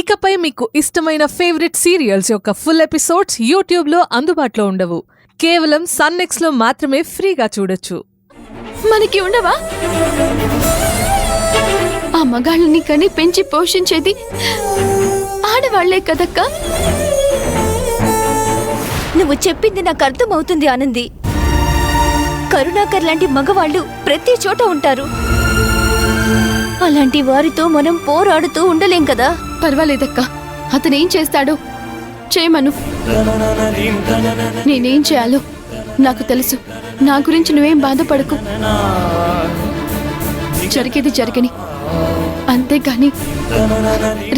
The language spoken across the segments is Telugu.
ఇకపై మీకు ఇష్టమైన ఫేవరెట్ సీరియల్స్ యొక్క ఫుల్ ఎపిసోడ్స్ యూట్యూబ్లో అందుబాటులో ఉండవు. కేవలం సన్నెక్స్లో మాత్రమే ఫ్రీగా చూడొచ్చు. మనకి ఉండవా? ఆ మగాళ్ళని కని పెంచి పోషించేది ఆడవాళ్లే కదక్కా. నువ్వు చెప్పింది నాకు అర్థమవుతుంది ఆనంది. కరుణాకర్ లాంటి మగవాళ్ళు ప్రతి చోట ఉంటారు. అలాంటి వారితో మనం పోరాడుతూ ఉండలేం కదా. పర్వాలేదక్కా, అతనేం చేస్తాడో చేయమను. నేనేం చేయాలో నాకు తెలుసు. నా గురించి నువ్వేం బాధపడకు. జరిగేది జరగని, అంతేగాని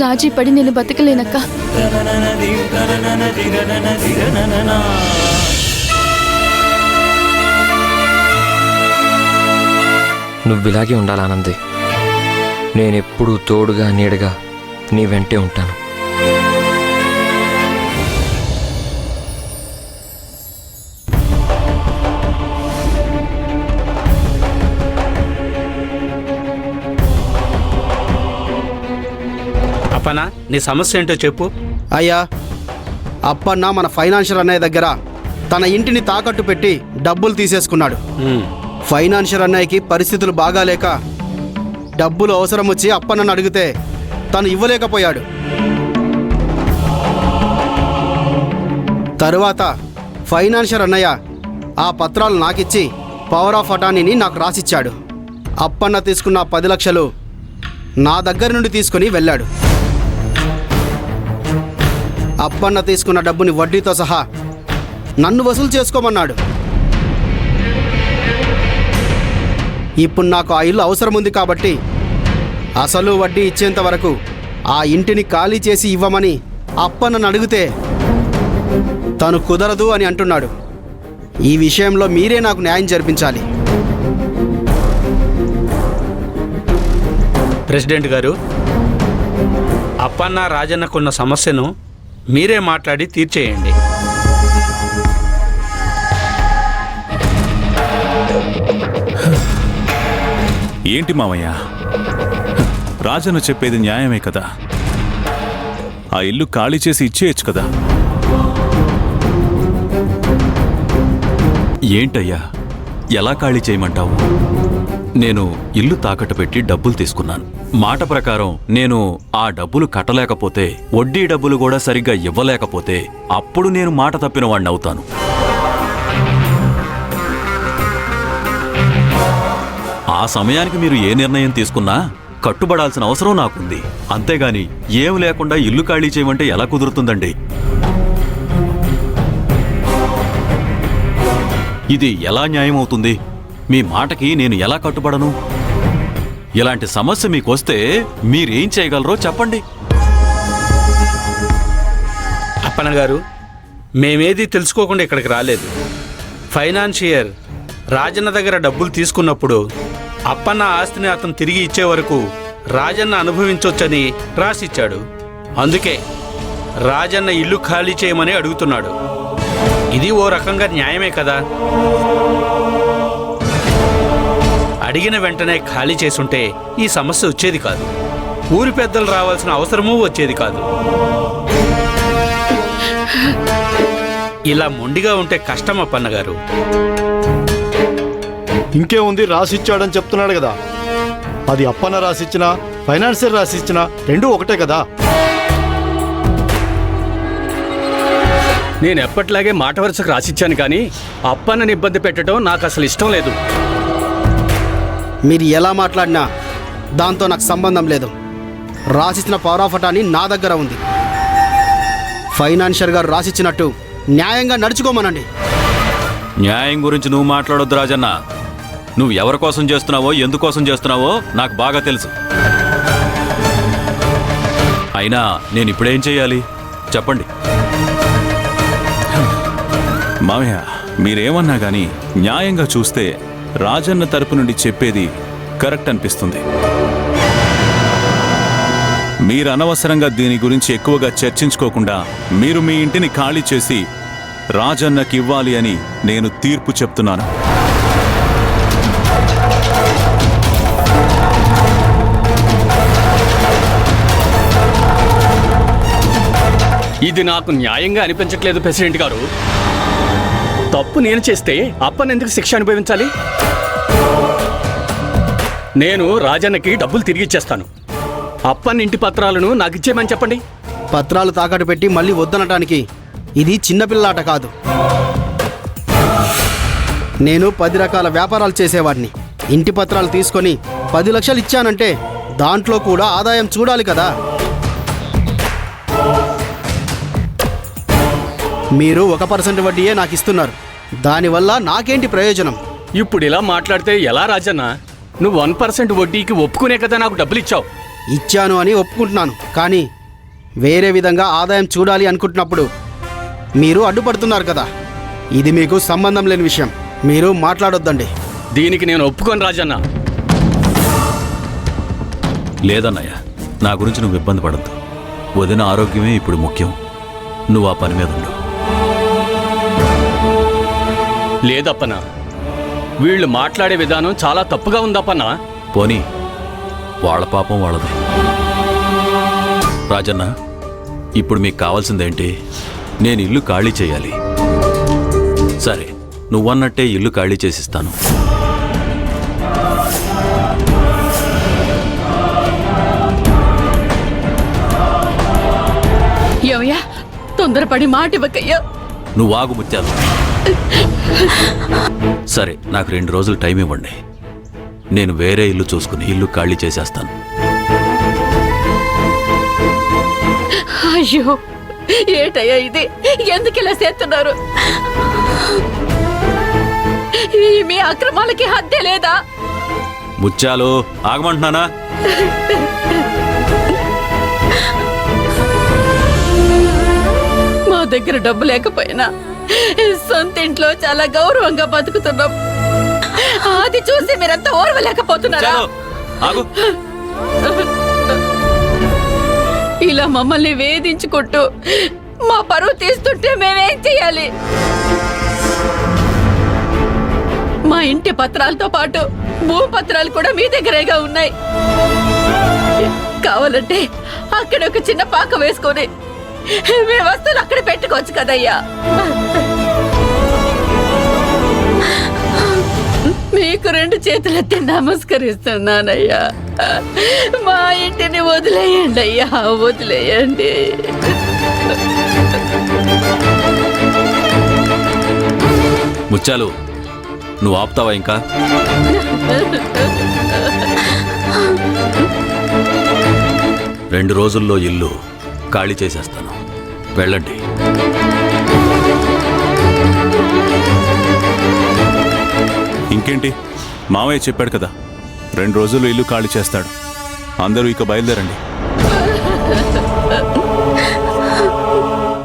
రాజీ పడి నేను బతకలేనక్క. నువ్విలాగే ఉండాలానంది. నేనెప్పుడూ తోడుగా నీడగా నీ వెంటే ఉంటాను. అప్పన్నా, నీ సమస్య ఏంటో చెప్పు. అయ్యా, అప్పన్న మన ఫైనాన్షియల్ అన్నయ్య దగ్గర తన ఇంటిని తాకట్టు పెట్టి డబ్బులు తీసేసుకున్నాడు. ఫైనాన్షియల్ అన్నయ్యకి పరిస్థితులు బాగాలేక డబ్బులు అవసరం వచ్చి అప్పన్నను అడిగితే తను ఇవ్వలేకపోయాడు. తరువాత ఫైనాన్షియల్ అన్నయ్య ఆ పత్రాలు నాకిచ్చి పవర్ ఆఫ్ అటార్నీని నాకు రాసిచ్చాడు. అప్పన్న తీసుకున్న 10 లక్షలు నా దగ్గర నుండి తీసుకుని వెళ్ళాడు. అప్పన్న తీసుకున్న డబ్బుని వడ్డీతో సహా నన్ను వసూలు చేసుకోమన్నాడు. ఇప్పుడు నాకు ఆ ఇల్లు అవసరం ఉంది కాబట్టి అసలు వడ్డీ ఇచ్చేంత వరకు ఆ ఇంటిని ఖాళీ చేసి ఇవ్వమని అప్పన్నను అడిగితే తను కుదరదు అని అంటున్నాడు. ఈ విషయంలో మీరే నాకు న్యాయం జరిపించాలి. ప్రెసిడెంట్ గారు, అప్పన్న రాజన్నకున్న సమస్యను మీరే మాట్లాడి తీర్చేయండి. ఏంటి మావయ్య, రాజన్న చెప్పేది న్యాయమే కదా. ఆ ఇల్లు ఖాళీ చేసి ఇచ్చేయచ్చు కదా. ఏంటయ్యా, ఎలా ఖాళీ చేయమంటావు? నేను ఇల్లు తాకట్టు పెట్టి డబ్బులు తీసుకున్నాను. మాట ప్రకారం నేను ఆ డబ్బులు కట్టలేకపోతే, వడ్డీ డబ్బులు కూడా సరిగ్గా ఇవ్వలేకపోతే అప్పుడు నేను మాట తప్పిన వాడిని అవుతాను. ఆ సమయానికి మీరు ఏ నిర్ణయం తీసుకున్నా కట్టుబడాల్సిన అవసరం నాకుంది. అంతేగాని ఏం లేకుండా ఇల్లు ఖాళీ చేయమంటే ఎలా కుదురుతుందండి? ఇది ఎలా న్యాయం అవుతుంది? మీ మాటకి నేను ఎలా కట్టుబడను? ఇలాంటి సమస్య మీకొస్తే మీరేం చేయగలరో చెప్పండి. అప్పన్న గారు, మేమేది తెలుసుకోకుండా ఇక్కడికి రాలేదు. ఫైనాన్షియర్ రాజన్న దగ్గర డబ్బులు తీసుకున్నప్పుడు అప్పన్న ఆస్తిని అతను తిరిగి ఇచ్చే వరకు రాజన్న అనుభవించొచ్చని రాసిచ్చాడు. అందుకే రాజన్న ఇల్లు ఖాళీ చేయమని అడుగుతున్నాడు. ఇది ఓ రకంగా న్యాయమే కదా. అడిగిన వెంటనే ఖాళీ చేసుంటే ఈ సమస్య వచ్చేది కాదు. ఊరి పెద్దలు రావాల్సిన అవసరమూ వచ్చేది కాదు. ఇలా మొండిగా ఉంటే కష్టం అప్పన్న గారు. ఇంకేముంది, రాసిచ్చాడని చెప్తున్నాడు కదా. అది అప్పన్న రాసిచ్చినా ఫైనాన్షియర్ రాసిచ్చినా రెండూ ఒకటే కదా. నేను ఎప్పట్లాగే మాట వరుసకు రాసిచ్చాను, కానీ అప్పన్నని ఇబ్బంది పెట్టడం నాకు అసలు ఇష్టం లేదు. మీరు ఎలా మాట్లాడినా దాంతో నాకు సంబంధం లేదు. రాసిచ్చిన పవర్ ఆఫ్ అటార్నీ నా దగ్గర ఉంది. ఫైనాన్షియర్ గారు రాసిచ్చినట్టు న్యాయంగా నడుచుకోమనండి. న్యాయం గురించి నువ్వు మాట్లాడొద్దు రాజన్న. నువ్వు ఎవరి కోసం చేస్తున్నావో, ఎందుకోసం చేస్తున్నావో నాకు బాగా తెలుసు. అయినా నేను ఇప్పుడేం చేయాలి చెప్పండి. మావయ్య, మీరేమన్నా గాని న్యాయంగా చూస్తే రాజన్న తరపు నుండి చెప్పేది కరెక్ట్ అనిపిస్తుంది. మీరు అనవసరంగా దీని గురించి ఎక్కువగా చర్చించుకోకుండా మీరు మీ ఇంటిని ఖాళీ చేసి రాజన్నకి ఇవ్వాలి అని నేను తీర్పు చెప్తున్నాను. ఇది నాకు న్యాయంగా అనిపించట్లేదు ప్రెసిడెంట్ గారు. తప్పు నేను చేస్తే అప్పన్న ఎందుకు శిక్ష అనుభవించాలి? నేను రాజన్నకి డబ్బులు తిరిగి ఇచ్చేస్తాను. అప్పన్న ఇంటి పత్రాలను నాకు ఇచ్చేయమని చెప్పండి. పత్రాలు తాకట్టు పెట్టి మళ్ళీ వద్దనటానికి ఇది చిన్నపిల్లాట కాదు. నేను 10 రకాల వ్యాపారాలు చేసేవాడిని. ఇంటి పత్రాలు తీసుకొని 10 లక్షలు ఇచ్చానంటే దాంట్లో కూడా ఆదాయం చూడాలి కదా. మీరు 1% వడ్డీయే నాకు ఇస్తున్నారు. దానివల్ల నాకేంటి ప్రయోజనం? ఇప్పుడు ఇలా మాట్లాడితే ఎలా రాజన్న? నువ్వు 1% వడ్డీకి ఒప్పుకునే కదా నాకు డబ్బులు ఇచ్చావు. ఇచ్చాను అని ఒప్పుకుంటున్నాను, కానీ వేరే విధంగా ఆదాయం చూడాలి అనుకుంటున్నప్పుడు మీరు అడ్డుపడుతున్నారు కదా. ఇది మీకు సంబంధం లేని విషయం. మీరు మాట్లాడొద్దండి. దీనికి నేను ఒప్పుకోను రాజన్న. లేదన్నయ్య, నా గురించి నువ్వు ఇబ్బంది పడద్దు. వదిన ఆరోగ్యమే ఇప్పుడు ముఖ్యం. నువ్వు ఆ పని మీద ఉండు. లేదప్పనా, వీళ్ళు మాట్లాడే విధానం చాలా తప్పుగా ఉందప్పనా. పోనీ వాళ్ళ పాపం వాళ్ళది. రాజన్న, ఇప్పుడు మీకు కావాల్సిందేంటి? నేను ఇల్లు ఖాళీ చేయాలి. సరే, నువ్వన్నట్టే ఇల్లు ఖాళీ చేసిస్తాను. ఏమయ్యా, తొందరపడి మాట ఇవ్వకయ్యా. నువ్వు ఆగు ముత్యాలు. సరే, నాకు 2 రోజులు టైం ఇవ్వండి. నేను వేరే ఇల్లు చూసుకుని ఇల్లు ఖాళీ చేసేస్తాను. అయ్యో, ఏటయ్యా ఇది? ఎందుకు ఇలా చేస్తున్నారు? మీ అక్రమాలకి హద్దే లేదా? ముత్యాలు, ఆగమంటున్నానా? మా దగ్గర డబ్బు లేకపోయినా సొంత ఇంట్లో చాలా గౌరవంగా బతుకుతున్నాం. అది చూసి మీరంతా ఓర్వలేకపోతున్నారా? ముత్యాలు, ఆగు. ఇలా మమ్మల్ని వేధించుకుంటూ మా పరువు తీస్తుంటే మేమేం చెయ్యాలి? మా ఇంటి పత్రాలతో పాటు భూపత్రాలు కూడా మీ దగ్గరేగా ఉన్నాయి. కావాలంటే అక్కడ ఒక చిన్న పాక వేసుకొని మీ వస్తువులు అక్కడ పెట్టుకోవచ్చు కదయ్యా. మీకు 2 చేతులెత్తి నమస్కరిస్తున్నానయ్యా. మా ఇంటిని వదిలేయండి అయ్యా, వదిలేయండి. ముత్యాలు, నువ్వు ఆపుతావా ఇంకా? రెండు రోజుల్లో ఇల్లు ఖాళీ చేసేస్తాను. వెళ్ళండి. ఇంకేంటి, మామయ్య చెప్పాడు కదా, 2 రోజుల్లో ఇల్లు ఖాళీ చేస్తాడు. అందరూ ఇక బయలుదేరండి.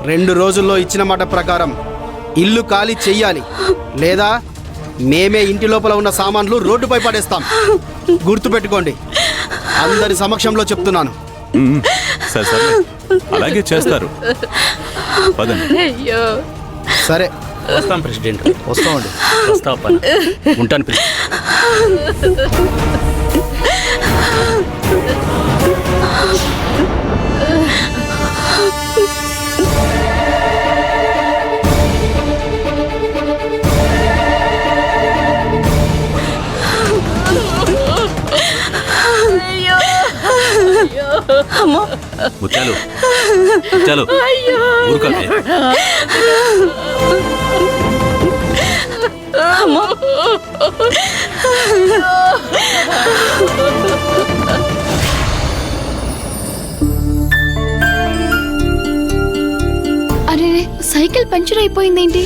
2 రోజుల్లో ఇచ్చిన మాట ప్రకారం ఇల్లు ఖాళీ చెయ్యాలి, లేదా మేమే ఇంటి లోపల ఉన్న సామాన్లు రోడ్డుపై పడేస్తాం. గుర్తుపెట్టుకోండి, అందరి సమక్షంలో చెప్తున్నాను. సరే సరే, అలాగే చేస్తారు. పదండి. అయ్యో, సరే, వస్తాం ప్రెసిడెంట్. వస్తామండి. వస్తా అప్పన్న. ఉంటాను ప్రెసిడెంట్. ముత్యాలు, ముత్యాలు, ఊరుకోండి. అరే, సైకిల్ పంచర్ అయిపోయిందేంటి?